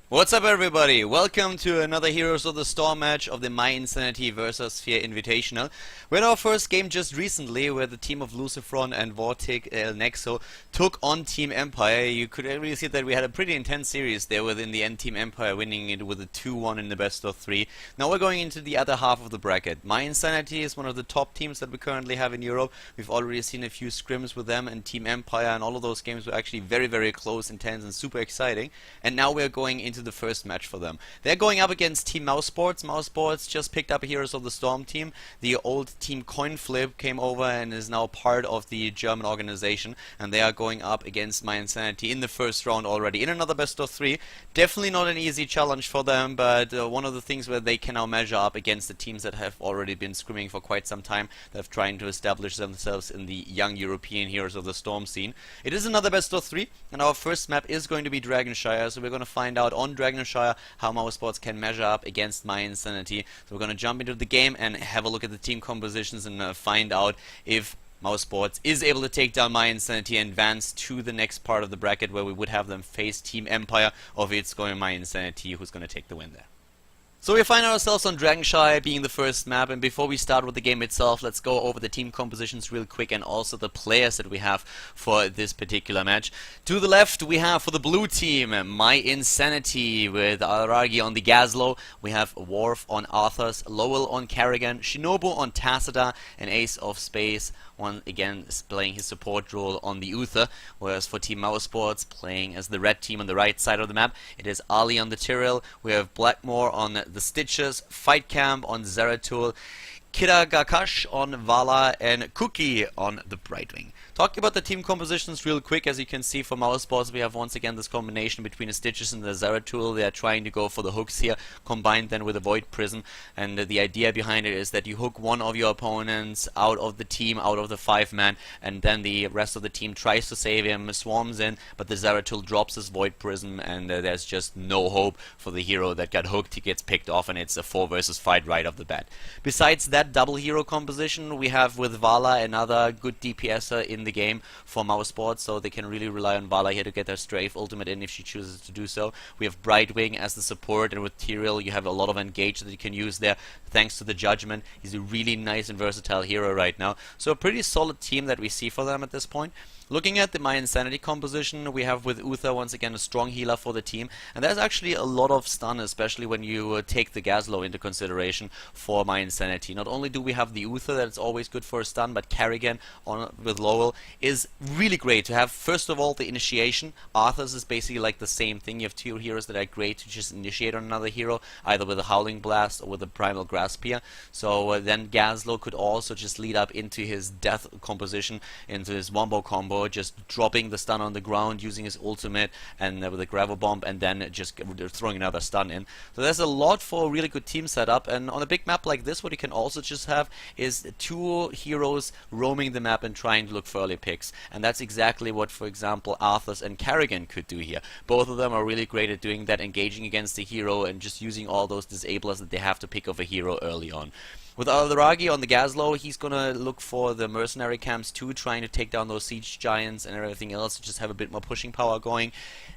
What's up, everybody? Welcome to another Heroes of the Storm match of the mYinsanity VersaSphere Invitational. We had our first game just recently where the team of Lucifron and Vortic El Nexo took on Team Empire. You could really see that we had a pretty intense series there, within the end Team Empire winning it with a 2-1 in the best of 3. Now we're going into the other half of the bracket. mYinsanity is one of the top teams that we currently have in Europe. We've already seen a few scrims with them and Team Empire, and all of those games were actually very, very close, intense, and super exciting. And now we're going into the first match for them. They're going up against Team MouseSports. MouseSports just picked up a Heroes of the Storm team. The old Team Coinflip came over and is now part of the German organization, and they are going up against mYinsanity in the first round already in another best of 3. Definitely not an easy challenge for them, but one of the things where they can now measure up against the teams that have already been scrimming for quite some time, that have trying to establish themselves in the young European Heroes of the Storm scene. It is another best of 3, and our first map is going to be Dragonshire, so we're going to find out on Dragonshire how MouseSports can measure up against mYinsanity. So we're going to jump into the game and have a look at the team compositions and find out if MouseSports is able to take down mYinsanity and advance to the next part of the bracket where we would have them face Team Empire, or if it's going mYinsanity who's going to take the win there. So we find ourselves on Dragonshire being the first map, and before we start with the game itself, let's go over the team compositions real quick and also the players that we have for this particular match. To the left we have for the blue team mYinsanity with Aragi on the Gazlo, we have Worf on Arthas, Lowell on Kerrigan, Shinobu on Tacita, and Ace of Space once again is playing his support role on the Uther, whereas for Team MouseSports, playing as the red team on the right side of the map, it is Ali on the Tyrell, we have Blackmore on the Stitches, Fight Camp on Zeratul, Kiragakash on Vala, and Cookie on the Brightwing. Talking about the team compositions real quick, as you can see for MouseSports, we have once again this combination between the Stitches and the Zeratul. They are trying to go for the hooks here, combined then with a Void Prism, and the idea behind it is that you hook one of your opponents out of the team, out of the 5-man, and then the rest of the team tries to save him, swarms in, but the Zeratul drops his Void Prism, and there's just no hope for the hero that got hooked. He gets picked off, and it's a 4 versus fight right off the bat. Besides that double hero composition, we have with Vala another good DPSer in the game for MouseSports, so they can really rely on Vala here to get their strafe ultimate in if she chooses to do so. We have Brightwing as the support, and with Tyrell you have a lot of engage that you can use there thanks to the Judgment. He's a really nice and versatile hero right now, so a pretty solid team that we see for them at this point. Looking at the mYinsanity composition, we have with Uther once again a strong healer for the team, and there's actually a lot of stun, especially when you take the Gazlo into consideration for mYinsanity. Not only do we have the Uther that's always good for a stun, but Kerrigan on with Lowell is really great to have. First of all, the initiation. Arthas is basically like the same thing. You have 2 heroes that are great to just initiate on another hero, either with a Howling Blast or with a Primal Grasp here. So then Gazlo could also just lead up into his death composition, into his wombo combo, just dropping the stun on the ground, using his ultimate and with a gravel bomb, and then just throwing another stun in. So there's a lot for a really good team setup, and on a big map like this, what you can also just have is 2 heroes roaming the map and trying to look for early picks, and that's exactly what, for example, Arthas and Kerrigan could do here. Both of them are really great at doing that, engaging against the hero and just using all those disablers that they have to pick off a hero early on. With Aragi on the Gazlo, he's gonna look for the mercenary camps too, trying to take down those siege giants and everything else to just have a bit more pushing power going.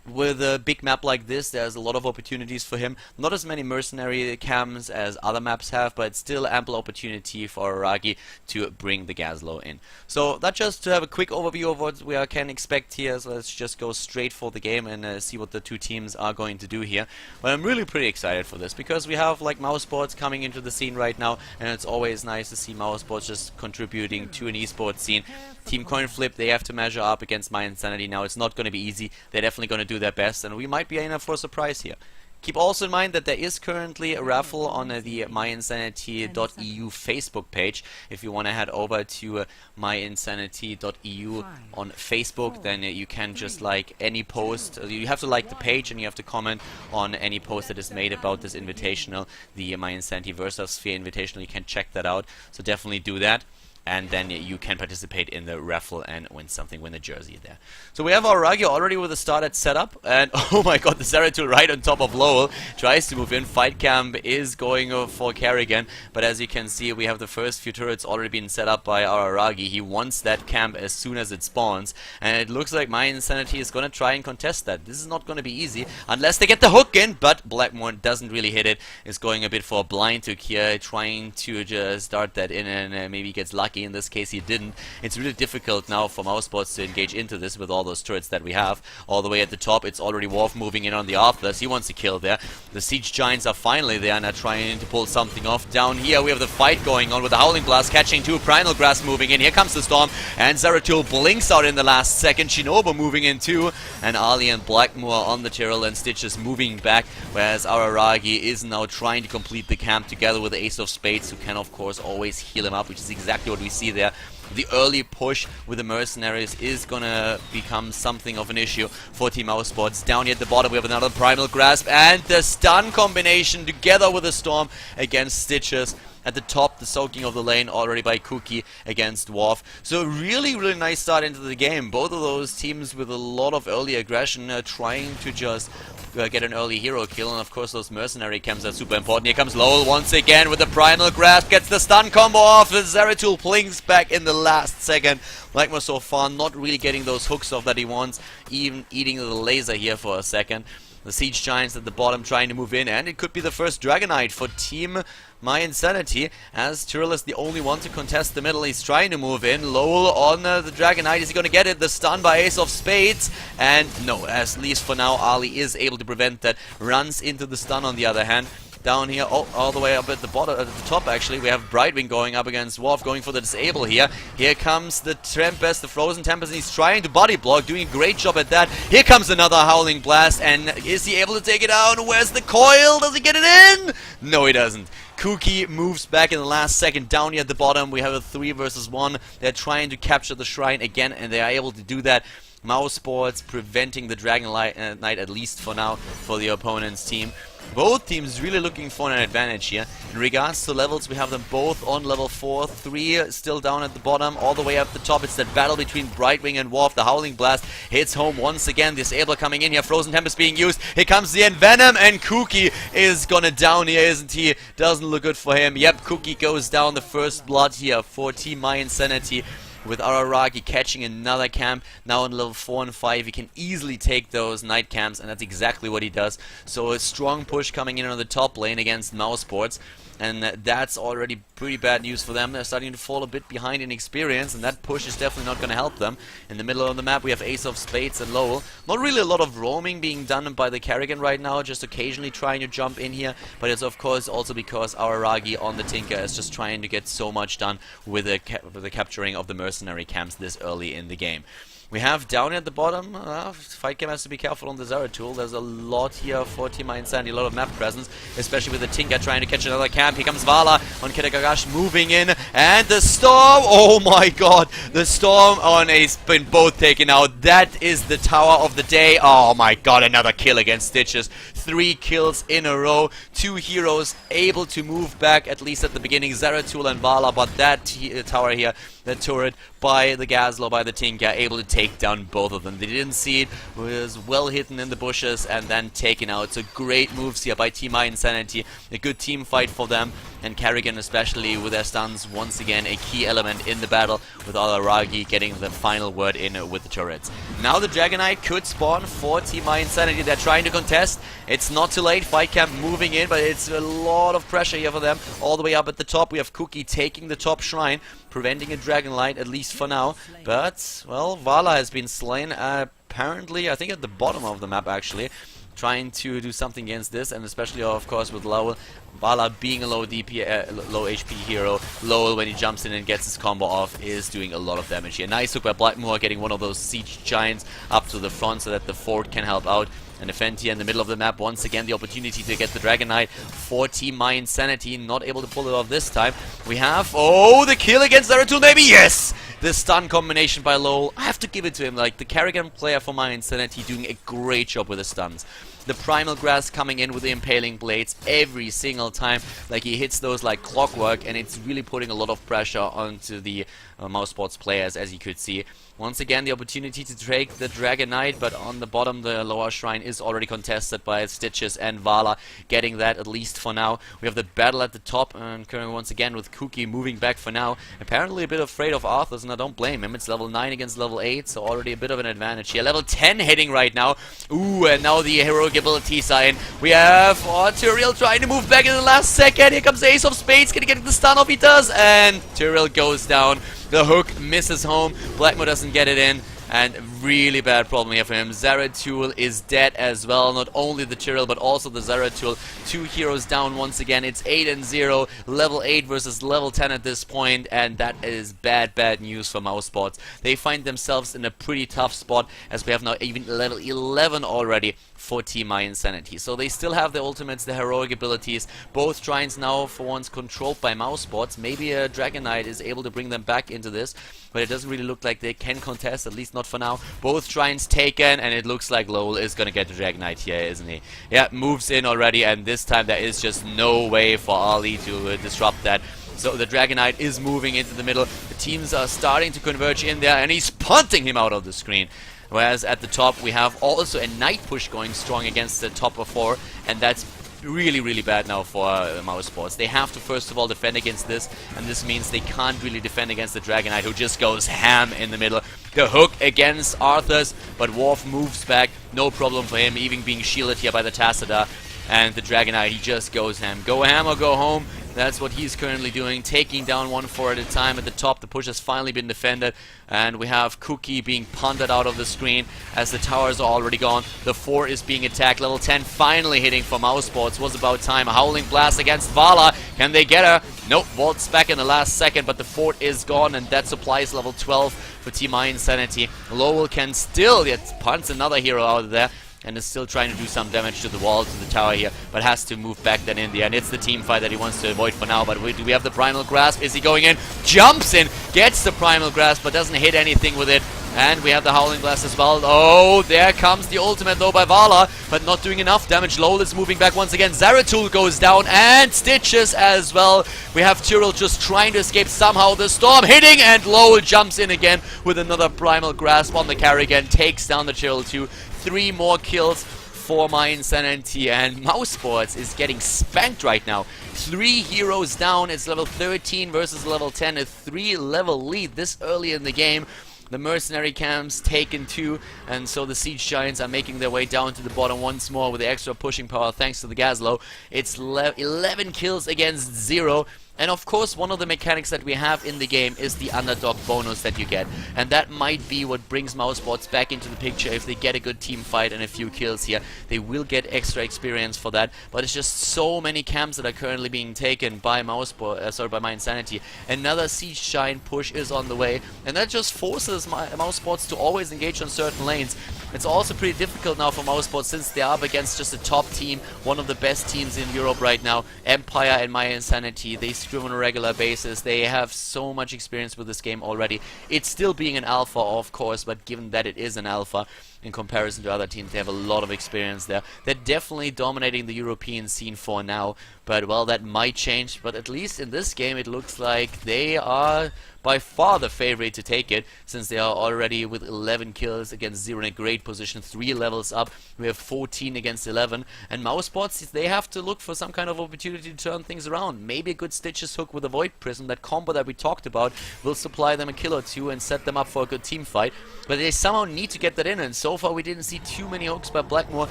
With a big map like this, there's a lot of opportunities for him. Not as many mercenary camps as other maps have, but still ample opportunity for Aragi to bring the Gazlo in. So that's just to have a quick overview of what we can expect here. So let's just go straight for the game and see what the 2 teams are going to do here. But I'm really pretty excited for this, because we have like MouseSports coming into the scene right now, and it's always nice to see MouseSports just contributing to an esports scene. Team Coinflip, they have to measure up against mYinsanity now. It's not going to be easy. They're definitely going to do their best, and we might be in for a surprise here. Keep also in mind that there is currently a raffle on the mYinsanity.eu Facebook page. If you want to head over to mYinsanity.eu on Facebook, then you can just like any post. You have to like the page and you have to comment on any post that is made about this invitational, the mYinsanity VersaSphere Invitational. You can check that out, so definitely do that. and then you can participate in the raffle and win something, win a jersey there. So we have our Ragi already with a started setup, and oh my god, the Zeratul right on top of Lowell tries to move in. Fight camp is going for Kerrigan, but as you can see, we have the first few turrets already been set up by our Ragi. He wants that camp as soon as it spawns, and it looks like mYinsanity is going to try and contest that. This is not going to be easy unless they get the hook in, but Blackmore doesn't really hit it. Is going a bit for a blind hook here, trying to just start that in, and maybe gets lucky. In this case, he didn't. It's really difficult now for mousesports to engage into this with all those turrets that we have. All the way at the top, it's already Worf moving in on the Arthurs. He wants to kill there. The Siege Giants are finally there and are trying to pull something off. Down here, we have the fight going on with the Howling Blast catching two, Primal Grass moving in. Here comes the Storm, and Zeratul blinks out in the last second. Shinobu moving in too, and Ali and Blackmore on the Tyrrell, and Stitches moving back, whereas Araragi is now trying to complete the camp together with the Ace of Spades, who can of course always heal him up, which is exactly what we see there. The early push with the mercenaries is gonna become something of an issue for Team mousesports. Down here at the bottom we have another Primal Grasp, and the stun combination together with the Storm against Stitches. At the top, the soaking of the lane already by Cookie against Worf. So really nice start into the game. Both of those teams with a lot of early aggression, trying to just get an early hero kill, and of course those mercenary camps are super important. Here comes Lowell once again with the Primal Grasp, gets the stun combo off, the Zeratul blinks back in the last second. Blackmore so far not really getting those hooks off that he wants, even eating the laser here for a second. The Siege Giants at the bottom trying to move in, and it could be the first Dragonite for Team mYinsanity, as Tyrrell is the only one to contest the middle. He's trying to move in. Lowell on the Dragonite. Is he going to get it? The stun by Ace of Spades. And no, at least for now, Ali is able to prevent that. Runs into the stun on the other hand. Down here, all the way up at the bottom, at the top actually, we have Brightwing going up against Worf, going for the disable here. Here comes the Tempest, the Frozen Tempest, and he's trying to body block, doing a great job at that. Here comes another Howling Blast, and is he able to take it out? Where's the coil? Does he get it in? No, he doesn't. Cookie moves back in the last second. Down here at the bottom, we have a 3 versus 1. They're trying to capture the shrine again, and they are able to do that. mousesports preventing the Dragon Knight, at least for now, for the opponent's team. Both teams really looking for an advantage here. In regards to levels, we have them both on level 4. 3 still down at the bottom. All the way up the top, it's that battle between Brightwing and Worf. The Howling Blast hits home once again. Disable coming in here. Frozen Tempest being used. Here comes the Envenom, and Cookie is gonna down here, isn't he? Doesn't look good for him. Yep, Cookie goes down. The first blood here for Team mYinsanity, with Araragi catching another camp. Now on level 4 and 5, he can easily take those night camps, and that's exactly what he does. So a strong push coming in on the top lane against mousesports, and that's already pretty bad news for them. They're starting to fall a bit behind in experience, and that push is definitely not going to help them. In the middle of the map, we have Ace of Spades and Lowell. Not really a lot of roaming being done by the Kerrigan right now, just occasionally trying to jump in here, but it's of course also because Araragi on the Tinker is just trying to get so much done with the capturing of the mercenary camps this early in the game. We have down at the bottom, Fight Camp has to be careful on the Zeratul. There's a lot here for Team mYinsanity, a lot of map presence, especially with the Tinker trying to catch another camp. Here comes Vala on Kedagagash moving in, and the Storm, oh my god, the Storm on Ace been both taken out. That is the Tower of the Day. Oh my god, another kill against Stitches. 3 kills in a row. 2 heroes able to move back, at least at the beginning, Zeratul and Vala, but that tower here, the turret by the Gazlo, by the Tinker, able to take down both of them. They didn't see it, was well hidden in the bushes and then taken out. So great moves here by Team mYinsanity, a good team fight for them, and Kerrigan especially with their stuns, once again a key element in the battle, with Araragi getting the final word in with the turrets. Now the Dragonite could spawn for Team mYinsanity. They're trying to contest. It's not too late. Fight Camp moving in, but it's a lot of pressure here for them. All the way up at the top, we have Cookie taking the top shrine, preventing a Dragonlight, at least for now. But, well, Vala has been slain, apparently, I think at the bottom of the map, actually. Trying to do something against this, and especially, of course, with Lowell. Vala being a low HP hero, Lowell, when he jumps in and gets his combo off, is doing a lot of damage here. Nice hook by Blackmore, getting one of those Siege Giants up to the front so that the fort can help out. And defend here in the middle of the map, once again the opportunity to get the Dragonite for Team mYinsanity, not able to pull it off this time. We have, oh, the kill against Zeratul, maybe, yes! The stun combination by Lowell, I have to give it to him, like the Kerrigan player for mYinsanity doing a great job with the stuns. The Primal Grass coming in with the Impaling Blades every single time. Like, he hits those like clockwork, and it's really putting a lot of pressure onto the MouseSports players, as you could see. Once again, the opportunity to take the Dragon Knight, but on the bottom, the lower shrine is already contested by Stitches and Vala, getting that at least for now. We have the battle at the top, and currently once again with Kuki moving back for now. Apparently a bit afraid of Arthur's, and I don't blame him. It's level 9 against level 8, so already a bit of an advantage here. Level 10 hitting right now. Ooh, and now the heroic abilities are in. We have Tyrael trying to move back in the last second. Here comes Ace of Spades. Can he get the stun off? He does, and Tyrael goes down. The hook misses home. Blackmore doesn't get it in. And really bad problem here for him. Zeratul is dead as well. Not only the Tyrael, but also the Zeratul. 2 heroes down once again. It's 8-0. Level 8 versus level 10 at this point. And that is bad news for MouseSports. They find themselves in a pretty tough spot, as we have now even level 11 already for Team mYinsanity. So they still have their ultimates, the heroic abilities. Both shrines now for once controlled by MouseSports. Maybe a Dragon Knight is able to bring them back into this, but it doesn't really look like they can contest, at least not for now. Both shrines taken, and it looks like Lowell is gonna get the Dragon Knight here, isn't he? Yeah, moves in already, and this time there is just no way for Ali to disrupt that. So the Dragon Knight is moving into the middle. The teams are starting to converge in there, and he's punting him out of the screen. Whereas at the top we have also a Knight push going strong against the top of 4, and that's really bad now for MouseSports. They have to first of all defend against this, and this means they can't really defend against the Dragon Knight, who just goes ham in the middle. The hook against Arthur's, but Worf moves back, no problem for him, even being shielded here by the Tassadar. And the Dragon Knight, he just goes ham. Go ham or go home. That's what he's currently doing, taking down 1-4 at a time. At the top, the push has finally been defended, and we have Cookie being punted out of the screen as the towers are already gone. The 4 is being attacked. Level 10 finally hitting for MouseSports. Was about time. A Howling Blast against Vala. Can they get her? Nope, Vault's back in the last second, but the fort is gone, and that supplies level 12 for Team mYinsanity. Lowell can still punts another hero out of there, and is still trying to do some damage to the wall, to the tower here, but has to move back then in the end. It's the team fight that he wants to avoid for now, but do we have the Primal Grasp? Is he going in? Jumps in, gets the Primal Grasp, but doesn't hit anything with it. And we have the Howling Blast as well. Oh, there comes the ultimate though by Vala, but not doing enough damage. Lowell is moving back once again. Zeratul goes down, and Stitches as well. We have Tyrael just trying to escape somehow. The storm hitting, and Lowell jumps in again with another Primal Grasp on the Carrigan. Takes down the Tyrael too. 3 more kills for mYinsanity, and MouseSports is getting spanked right now. 3 heroes down. It's level 13 versus level 10. A 3-level lead this early in the game. The mercenary camps taken 2, and so the siege giants are making their way down to the bottom once more with the extra pushing power thanks to the Gazlowe. It's 11 kills against 0. And of course, one of the mechanics that we have in the game is the underdog bonus that you get. And that might be what brings MouseSports back into the picture. If they get a good team fight and a few kills here, they will get extra experience for that. But it's just so many camps that are currently being taken by by mYinsanity. Another siege giant push is on the way, and that just forces MouseSports to always engage on certain lanes. It's also pretty difficult now for MouseSports, since they are up against just a top team, one of the best teams in Europe right now, Empire and mYinsanity. They scrim on a regular basis. They have so much experience with this game already. It's still being an alpha, of course, but given that it is an alpha, in comparison to other teams, they have a lot of experience there. They're definitely dominating the European scene for now, but well, that might change. But at least in this game, it looks like they are by far the favorite to take it, since they are already with 11 kills against 0 in a great position, 3 levels up. We have 14 against 11, and MouseSports, they have to look for some kind of opportunity to turn things around. Maybe a good Stitches hook with a Void Prism, that combo that we talked about, will supply them a kill or 2 and set them up for a good team fight. But they somehow need to get that in, and so far we didn't see too many hooks by Blackmore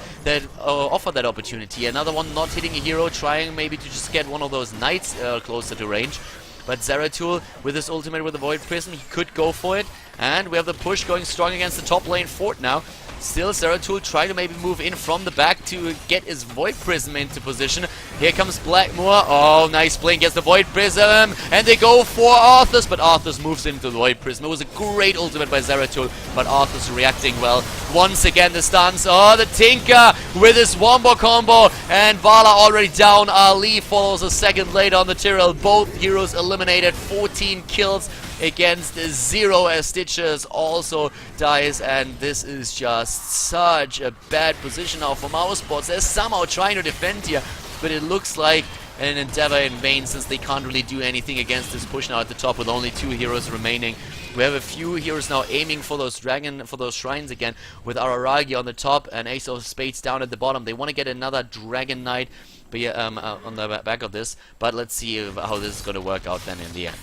that offer that opportunity. Another one not hitting a hero, trying maybe to just get one of those knights closer to range. But Zeratul, with his ultimate with the Void Prism, he could go for it. And we have the push going strong against the top lane fort now. Still, Zeratul trying to maybe move in from the back to get his Void Prism into position. Here comes Blackmore. Oh, nice play. Gets the Void Prism. And they go for Arthur's, but Arthur's moves into the Void Prism. It was a great ultimate by Zeratul, but Arthur's reacting well. Once again, the stuns. Oh, the Tinker with his wombo combo. And Vala already down. Ali follows a second later on the Tyrael. Both heroes eliminated. 14 kills against 0 as Stitches also dies, and this is just such a bad position now for mousesports. They're somehow trying to defend here, but it looks like an endeavor in vain since they can't really do anything against this push now at the top with only 2 heroes remaining. We have a few heroes now aiming for those shrines again, with Araragi on the top and Ace of Spades down at the bottom. They want to get another Dragon Knight on the back of this, but let's see how this is going to work out then in the end.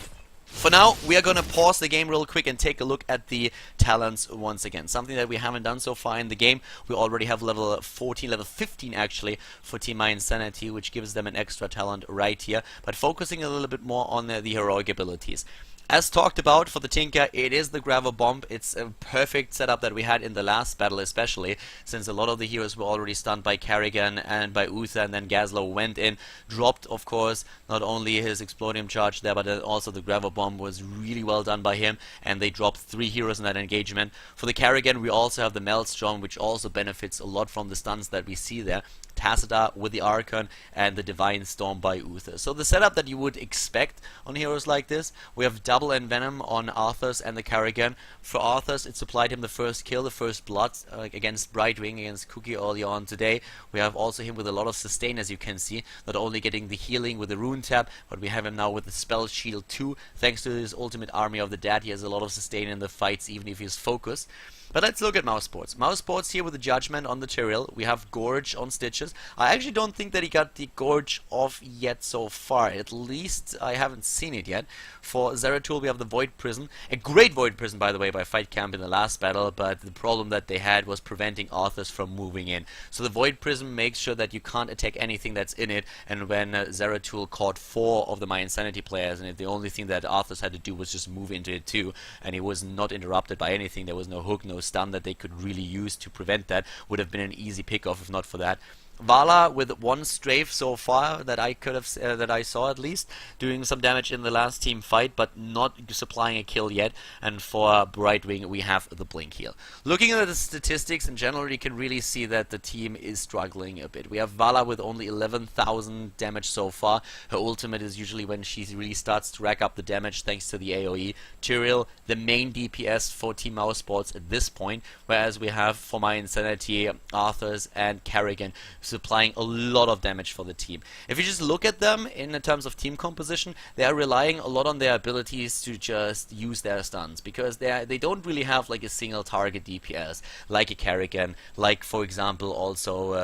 For now, we are going to pause the game real quick and take a look at the talents once again. Something that we haven't done so far in the game. We already have level 14, level 15 actually, for Team mYinsanity, which gives them an extra talent right here. But focusing a little bit more on the heroic abilities. As talked about for the Tinker, it is the Gravel Bomb. It's a perfect setup that we had in the last battle, especially since a lot of the heroes were already stunned by Carrigan and by Uther, and then Gazlowe went in, dropped, of course, not only his Explodium charge there, but also the Gravel Bomb was really well done by him, and they dropped 3 heroes in that engagement. For the Carrigan, we also have the Maelstrom, which also benefits a lot from the stuns that we see there. Tacita with the Archon and the Divine Storm by Uther. So the setup that you would expect on heroes like this. We have double Envenom on Arthas and the Carrigan. For Arthas, it supplied him the first kill, the first blood against Brightwing, against Cookie early on today. We have also him with a lot of sustain, as you can see, not only getting the healing with the Rune Tap, but we have him now with the Spell Shield 2. Thanks to his ultimate Army of the Dead, he has a lot of sustain in the fights, even if he's focused. But let's look at mousesports. mousesports here with the Judgment on the Tyrael. We have Gorge on Stitches. I actually don't think that he got the Gorge off yet so far. At least I haven't seen it yet. For Zeratul we have the Void Prison. A great Void Prison, by the way, by Fight Camp in the last battle, but the problem that they had was preventing Arthas from moving in. So the Void Prison makes sure that you can't attack anything that's in it, and when Zeratul caught 4 of the mYinsanity players, and the only thing that Arthas had to do was just move into it too, and he was not interrupted by anything. There was no hook, no stun that they could really use to prevent that. Would have been an easy pick-off if not for that. Vala with 1 strafe so far that I saw at least, doing some damage in the last team fight, but not supplying a kill yet. And for Brightwing we have the Blink heal. Looking at the statistics in general, you can really see that the team is struggling a bit. We have Vala with only 11,000 damage so far. Her ultimate is usually when she really starts to rack up the damage thanks to the AoE. Tyrael, the main DPS for Team mousesports at this point, whereas we have for mYinsanity, Arthas and Carrigan supplying a lot of damage for the team. If you just look at them in terms of team composition, they are relying a lot on their abilities to just use their stuns, because they don't really have like a single target DPS like a Carrigan, like for example also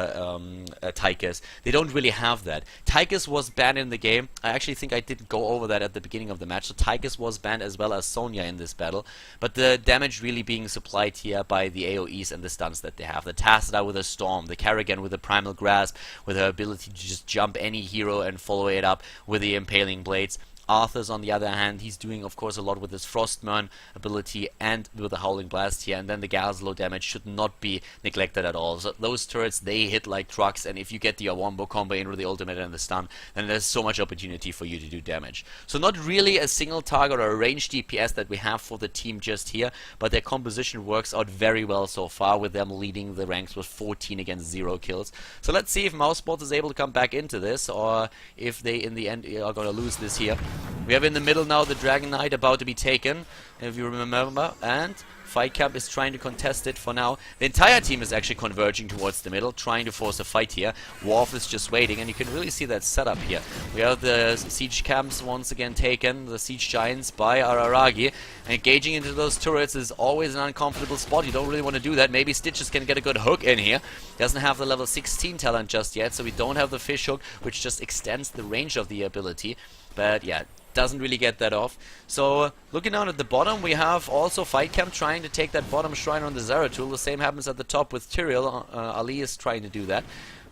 Tychus. They don't really have that. Tychus was banned in the game. I actually think I didn't go over that at the beginning of the match. So Tychus was banned as well as Sonya in this battle, but the damage really being supplied here by the AoEs and the stuns that they have. The Tacita with a Storm, the Carrigan with a Primal Grasp, with her ability to just jump any hero and follow it up with the Impaling Blades. Arthas, on the other hand, he's doing, of course, a lot with his Frostburn ability and with the Howling Blast here, and then the Gazlowe damage should not be neglected at all. So those turrets, they hit like trucks, and if you get the wombo combo in with the ultimate and the stun, then there's so much opportunity for you to do damage. So not really a single target or a ranged DPS that we have for the team just here, but their composition works out very well so far, with them leading the ranks with 14 against 0 kills. So let's see if mousesports is able to come back into this, or if they in the end are going to lose this here. We have in the middle now the Dragon Knight about to be taken, if you remember, and Fight Camp is trying to contest it for now. The entire team is actually converging towards the middle, trying to force a fight here. Worf is just waiting, and you can really see that setup here. We have the siege camps once again taken, the siege giants by Araragi. Engaging into those turrets is always an uncomfortable spot. You don't really want to do that. Maybe Stitches can get a good hook in here. Doesn't have the level 16 talent just yet, so we don't have the fish hook, which just extends the range of the ability. But yeah, doesn't really get that off. So looking down at the bottom, we have also Fight Camp trying to take that bottom shrine on the Zeratul. The same happens at the top with Tyrael. Ali is trying to do that,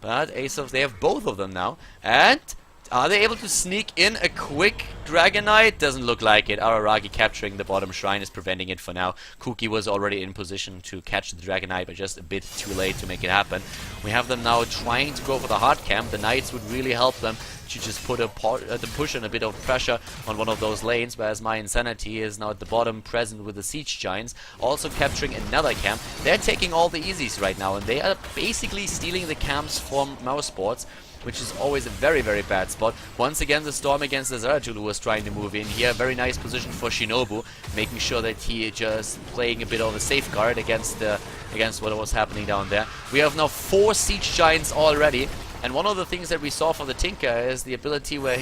but they have both of them now. And are they able to sneak in a quick Dragon Knight? Doesn't look like it. Araragi capturing the bottom shrine is preventing it for now. Cookie was already in position to catch the Dragon Knight, but just a bit too late to make it happen. We have them now trying to go for the hard camp. The Knights would really help them to just put a push and a bit of pressure on one of those lanes, whereas mYinsanity is now at the bottom, present with the Siege Giants, also capturing another camp. They're taking all the easies right now, and they are basically stealing the camps from mousesports, which is always a very, very bad spot. spot. Once again, the Storm against the Zeratul, who was trying to move in here. Very nice position for Shinobu, making sure that he just playing a bit of a safeguard against what was happening down there. We have now 4 Siege Giants already. And one of the things that we saw from the Tinker is the ability where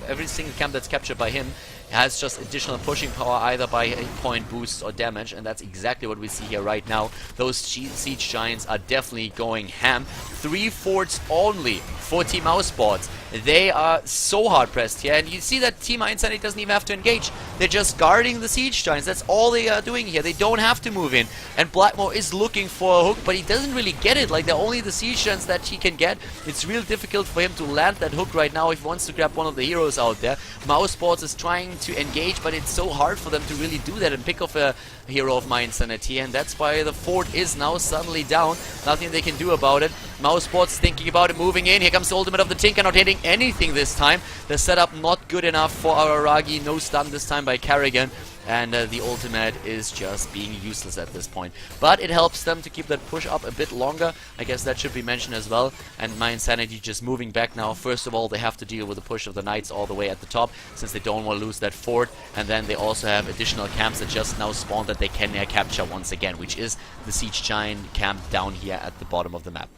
every single camp that's captured by him has just additional pushing power, either by hit point boosts or damage, and that's exactly what we see here right now. Those Siege Giants are definitely going ham. 3 forts only for Team MouseSports. They are so hard pressed here, and you see that Team mYinsanity doesn't even have to engage. They're just guarding the Siege Giants. That's all they are doing here. They don't have to move in. And Blackmore is looking for a hook, but he doesn't really get it. Like, they're only the Siege Giants that he can get. It's real difficult for him to land that hook right now if he wants to grab one of the heroes out there. MouseSports is trying to engage, but it's so hard for them to really do that and pick off a hero of mYinsanity, and that's why the fort is now suddenly down. Nothing they can do about it. MouseSports thinking about it, moving in. Here comes the ultimate of the Tinker, not hitting anything this time. The setup not good enough for Araragi. No stun this time by Karrigan. And the ultimate is just being useless at this point. But it helps them to keep that push up a bit longer. I guess that should be mentioned as well. And mYinsanity just moving back now. First of all, they have to deal with the push of the Knights all the way at the top, since they don't want to lose that fort. And then they also have additional camps that just now spawned that they can capture once again, which is the Siege Giant camp down here at the bottom of the map.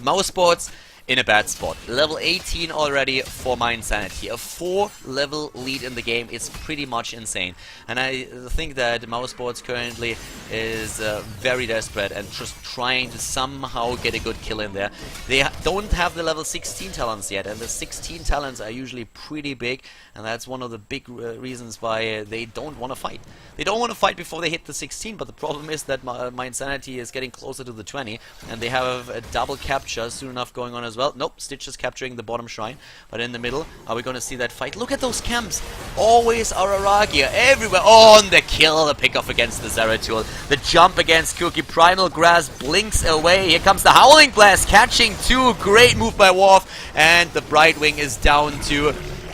MouseSports in a bad spot. Level 18 already for mYinsanity. A 4-level lead in the game is pretty much insane. And I think that MouseSports currently is very desperate and just trying to somehow get a good kill in there. They don't have the level 16 talents yet, and the 16 talents are usually pretty big, and that's one of the big reasons why they don't want to fight. They don't want to fight before they hit the 16, but the problem is that mYinsanity is getting closer to the 20, and they have a double capture soon enough going on as well. Nope, Stitch is capturing the bottom shrine, but in the middle, are we going to see that fight? Look at those camps! Always Araragi everywhere. Oh, and the kill, the pick off against the Zeratul. The jump against Kuki. Primal Grass blinks away. Here comes the Howling Blast, catching 2. Great move by Worf, and the Brightwing is down to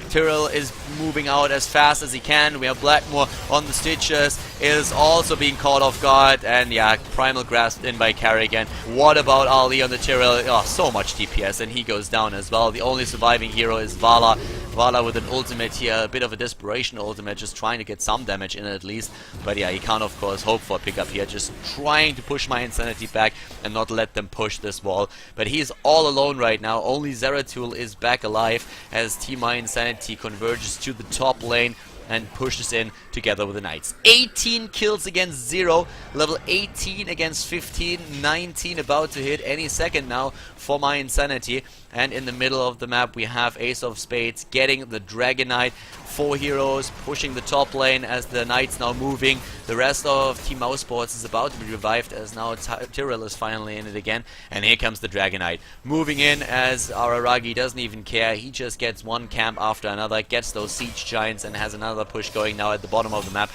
Tyrell is moving out as fast as he can. We have Blackmore on the Stitches, is also being caught off guard, and yeah, Primal Grasp in by Karrigan. What about Ali on the Tyrell? Oh, so much DPS, and he goes down as well. The only surviving hero is Vala. Vala with an ultimate here, a bit of a desperation ultimate, just trying to get some damage in at least. But yeah, he can't of course hope for a pickup here, just trying to push mYinsanity back and not let them push this wall. But he's all alone right now. Only Zeratul is back alive as Team mYinsanity converges to the top lane and pushes in together with the Knights. 18 kills against 0, level 18 against 15, 19 about to hit any second now for mYinsanity. And in the middle of the map we have Ace of Spades getting the Dragon Knight. 4 heroes pushing the top lane as the Knights now moving. The rest of Team MouseSports is about to be revived as now Tyrell is finally in it again. And here comes the Dragon Knight. Moving in as Araragi doesn't even care. He just gets one camp after another, gets those Siege Giants, and has another push going now at the bottom of the map.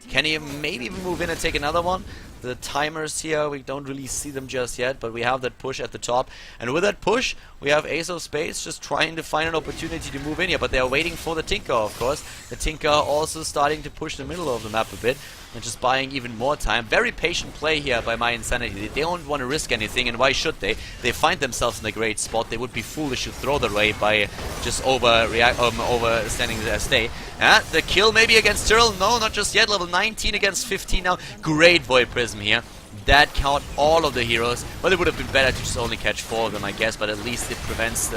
Can he maybe even move in and take another one? The timers here, we don't really see them just yet, but we have that push at the top. And with that push, we have Ace of Spades just trying to find an opportunity to move in here, but they are waiting for the Tinker, of course. The Tinker also starting to push the middle of the map a bit, and just buying even more time. Very patient play here by mYinsanity. They don't want to risk anything, and why should they? They find themselves in a great spot. They would be foolish to throw that away by just overstanding their stay. The kill maybe against Tyrell? No, not just yet. Level 19 against 15 now. Great Void Prism here. That caught all of the heroes. Well, it would have been better to just only catch 4 of them, I guess, but at least it prevents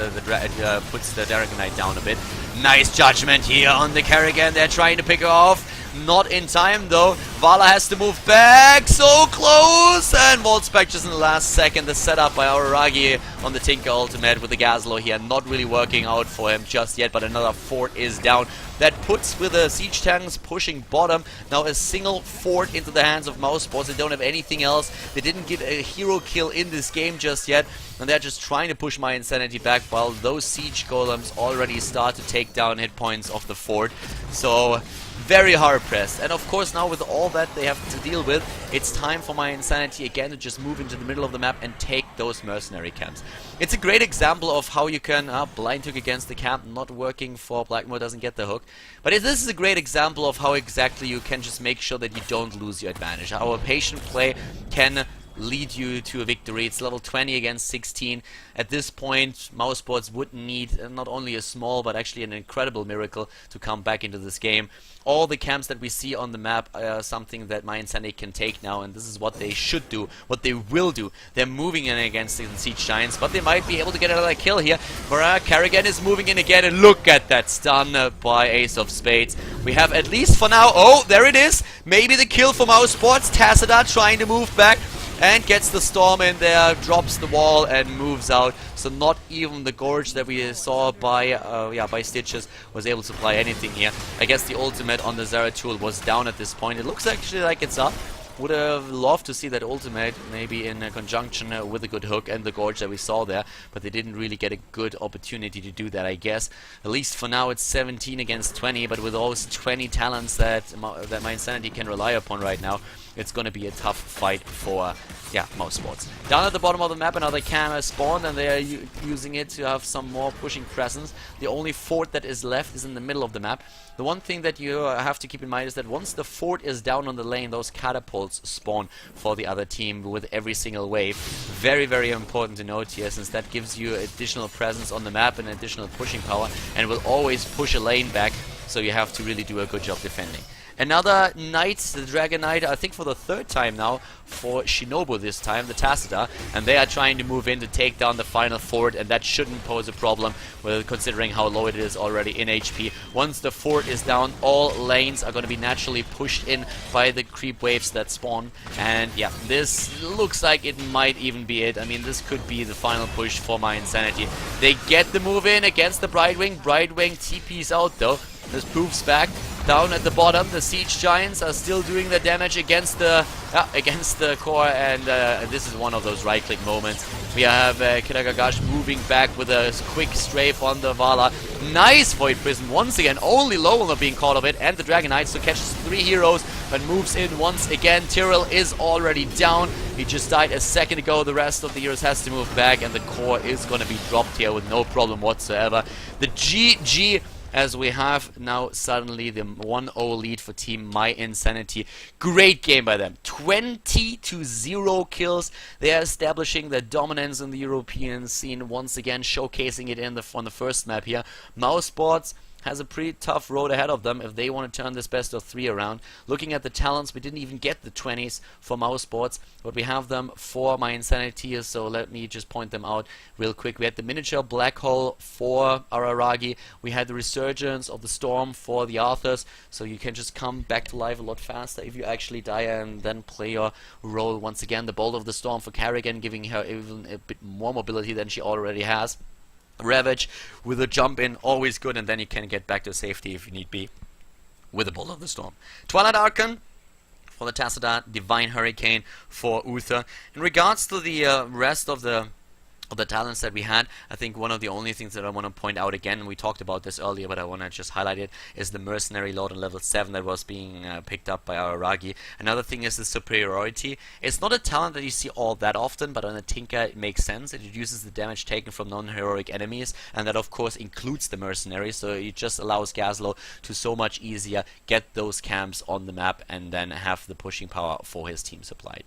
puts the Dragon Knight down a bit. Nice judgment here on the Karrigan. They're trying to pick her off. Not in time though. Vala has to move back. So close! And Volt's back just in the last second. The setup by Araragi on the Tinker ultimate with the Gazlo here. Not really working out for him just yet, but another fort is down. That puts with the siege tanks pushing bottom. Now a single fort into the hands of MouseSports. They don't have anything else. They didn't get a hero kill in this game just yet. And they're just trying to push mYinsanity back while those siege golems already start to take down hit points of the fort. So very hard pressed, and of course now with all that they have to deal with, it's time for mYinsanity again to just move into the middle of the map and take those mercenary camps. It's a great example of how you can blind hook against the camp, not working for Blackmore, doesn't get the hook. But this is a great example of how exactly you can just make sure that you don't lose your advantage. How a patient play can lead you to a victory. It's level 20 against 16. At this point, mousesports would need not only a small but actually an incredible miracle to come back into this game. All the camps that we see on the map are something that mYinsanity can take now, and this is what they should do, what they will do. They're moving in against the Siege Giants, but they might be able to get another kill here. Kerrigan is moving in again, and look at that stun by Ace of Spades. We have at least for now, oh, there it is, maybe the kill for mousesports. Tacita trying to move back and gets the storm in there, drops the wall and moves out. So not even the Gorge that we saw by Stitches was able to apply anything here. I guess the ultimate on the Zeratul was down at this point. It looks actually like it's up. Would have loved to see that ultimate maybe in conjunction with a good hook and the Gorge that we saw there, but they didn't really get a good opportunity to do that, I guess. At least for now it's 17 against 20, but with those 20 talents that mYinsanity can rely upon right now, it's going to be a tough fight for mousesports. Down at the bottom of the map, another cam has spawned, and they are using it to have some more pushing presence. The only fort that is left is in the middle of the map. The one thing that you have to keep in mind is that once the fort is down on the lane, those catapults spawn for the other team with every single wave. Very, very important to note here, since that gives you additional presence on the map and additional pushing power, and will always push a lane back, so you have to really do a good job defending. Another Knight, the Dragon Knight, I think for the third time now, for Shinobu this time, the Tacita, and they are trying to move in to take down the final fort, and that shouldn't pose a problem, considering how low it is already in HP. Once the fort is down, all lanes are going to be naturally pushed in by the creep waves that spawn, and yeah, this looks like it might even be it. I mean, this could be the final push for mYinsanity. They get the move in against the Brightwing. Brightwing TP's out though. This proves back. Down at the bottom, the Siege Giants are still doing the damage against the core, and this is one of those right-click moments. We have Kiragagash moving back with a quick strafe on the Vala. Nice Void Prison once again, only Lola being caught of it, and the Dragon Knight, so catches 3 heroes, but moves in once again. Tyrell is already down. He just died a second ago. The rest of the heroes has to move back, and the core is going to be dropped here with no problem whatsoever. The GG, as we have now suddenly the 1-0 lead for Team mYinsanity. Great game by them. 20-0 kills. They are establishing their dominance in the European scene once again, showcasing it on the first map here. mousesports has a pretty tough road ahead of them if they want to turn this best of 3 around. Looking at the talents, we didn't even get the 20s for mousesports, but we have them for mYinsanity, so let me just point them out real quick. We had the miniature black hole for Araragi. We had the resurgence of the storm for the Arthurs, so you can just come back to life a lot faster if you actually die and then play your role once again. The bolt of the storm for Kerrigan, giving her even a bit more mobility than she already has. Ravage with a jump in, always good, and then you can get back to safety if you need be with the Bolt of the Storm. Twilight Archon for the Tacita, Divine Hurricane for Uther. In regards to the rest of the talents that we had, I think one of the only things that I want to point out again, and we talked about this earlier, but I want to just highlight it, is the Mercenary Lord on level 7 that was being picked up by Araragi. Another thing is the Superiority. It's not a talent that you see all that often, but on a Tinker it makes sense. It reduces the damage taken from non-heroic enemies, and that of course includes the Mercenary, so it just allows Gazlo to so much easier get those camps on the map and then have the pushing power for his team supplied.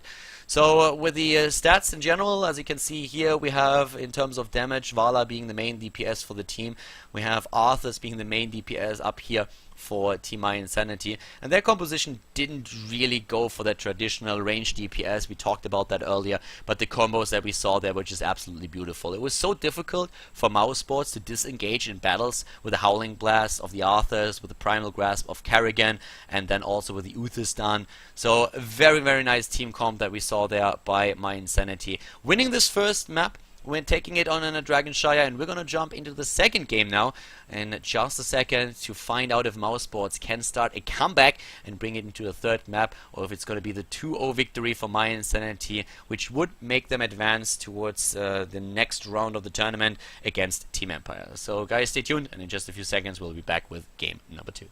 So with the stats in general, as you can see here, we have in terms of damage, Vala being the main DPS for the team. We have Arthurs being the main DPS up here for Team mYinsanity, and their composition didn't really go for that traditional range DPS. We talked about that earlier, but the combos that we saw there were just absolutely beautiful. It was so difficult for mousesports to disengage in battles with the Howling Blast of the Arthurs, with the Primal Grasp of Kerrigan, and then also with the Utherstan. So a very, very nice team comp that we saw there by mYinsanity. Winning this first map, we're taking it on in a Dragonshire, and we're going to jump into the second game now in just a second to find out if mousesports can start a comeback and bring it into the third map, or if it's going to be the 2-0 victory for mYinsanity, which would make them advance towards the next round of the tournament against Team Empire. So guys, stay tuned, and in just a few seconds we'll be back with game number 2.